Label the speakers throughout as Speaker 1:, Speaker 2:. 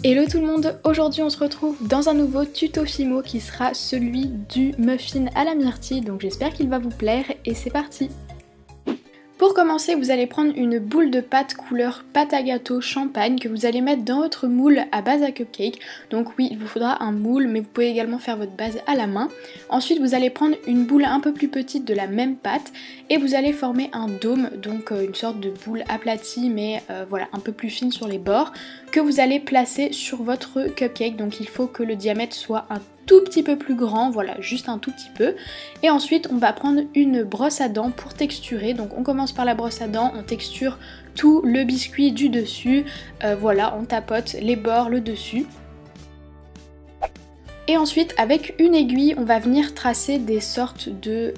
Speaker 1: Hello tout le monde, aujourd'hui on se retrouve dans un nouveau tuto Fimo qui sera celui du muffin à la myrtille, donc j'espère qu'il va vous plaire et c'est parti. Pour commencer, vous allez prendre une boule de pâte couleur pâte à gâteau champagne que vous allez mettre dans votre moule à base à cupcake. Donc oui, il vous faudra un moule, mais vous pouvez également faire votre base à la main. Ensuite, vous allez prendre une boule un peu plus petite de la même pâte et vous allez former un dôme, donc une sorte de boule aplatie, mais voilà, un peu plus fine sur les bords, que vous allez placer sur votre cupcake. Donc il faut que le diamètre soit un tout petit peu plus grand, voilà, juste un tout petit peu. Et ensuite on va prendre une brosse à dents pour texturer. Donc on commence par la brosse à dents, on texture tout le biscuit du dessus, voilà, on tapote les bords, le dessus. Et ensuite avec une aiguille on va venir tracer des sortes de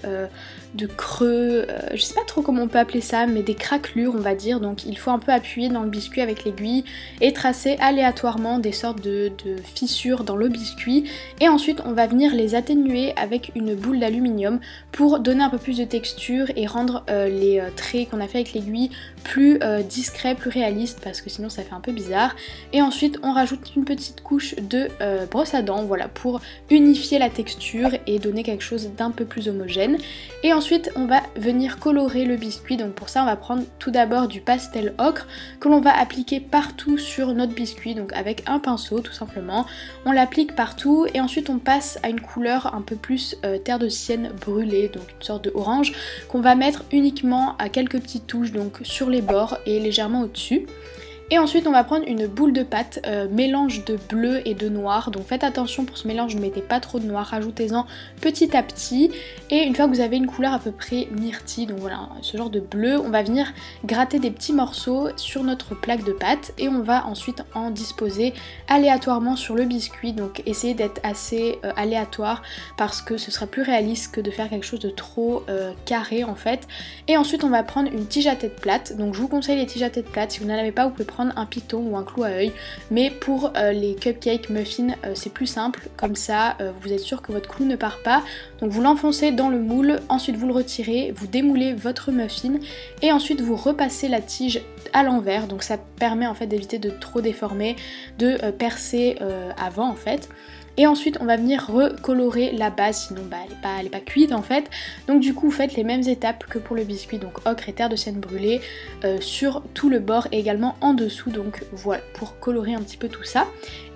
Speaker 1: creux, je sais pas trop comment on peut appeler ça, mais des craquelures on va dire. Donc il faut un peu appuyer dans le biscuit avec l'aiguille et tracer aléatoirement des sortes de fissures dans le biscuit. Et ensuite on va venir les atténuer avec une boule d'aluminium pour donner un peu plus de texture et rendre les traits qu'on a fait avec l'aiguille plus discrets, plus réalistes, parce que sinon ça fait un peu bizarre. Et ensuite on rajoute une petite couche de brosse à dents, voilà, pour unifier la texture et donner quelque chose d'un peu plus homogène. Et ensuite on va venir colorer le biscuit. Donc pour ça on va prendre tout d'abord du pastel ocre que l'on va appliquer partout sur notre biscuit, donc avec un pinceau tout simplement. On l'applique partout et ensuite on passe à une couleur un peu plus terre de sienne brûlée, donc une sorte de orange qu'on va mettre uniquement à quelques petites touches, donc sur les bords et légèrement au-dessus. Et ensuite on va prendre une boule de pâte, mélange de bleu et de noir, donc faites attention pour ce mélange, ne mettez pas trop de noir, rajoutez-en petit à petit. Et une fois que vous avez une couleur à peu près myrtille, donc voilà, ce genre de bleu, on va venir gratter des petits morceaux sur notre plaque de pâte et on va ensuite en disposer aléatoirement sur le biscuit. Donc essayez d'être assez aléatoire parce que ce sera plus réaliste que de faire quelque chose de trop carré en fait. Et ensuite on va prendre une tige à tête plate, donc je vous conseille les tiges à tête plate, si vous n'en avez pas vous pouvez prendre un piton ou un clou à œil, mais pour les cupcakes muffins c'est plus simple, comme ça vous êtes sûr que votre clou ne part pas. Donc vous l'enfoncez dans le moule, ensuite vous le retirez, vous démoulez votre muffin et ensuite vous repassez la tige à l'envers, donc ça permet en fait d'éviter de trop déformer, de percer avant en fait. Et ensuite on va venir recolorer la base, sinon bah, elle est pas cuite en fait. Donc du coup vous faites les mêmes étapes que pour le biscuit, donc ocre et terre de sienne brûlée sur tout le bord et également en dessous, donc voilà, pour colorer un petit peu tout ça.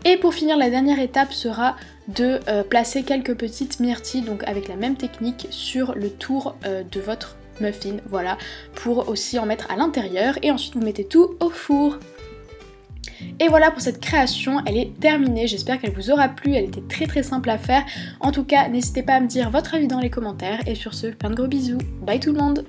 Speaker 1: Et pour finir, la dernière étape sera de placer quelques petites myrtilles, donc avec la même technique sur le tour de votre muffin, voilà, pour aussi en mettre à l'intérieur. Et ensuite vous mettez tout au four. Et voilà pour cette création, elle est terminée, j'espère qu'elle vous aura plu, elle était très simple à faire. En tout cas, n'hésitez pas à me dire votre avis dans les commentaires et sur ce, plein de gros bisous, bye tout le monde.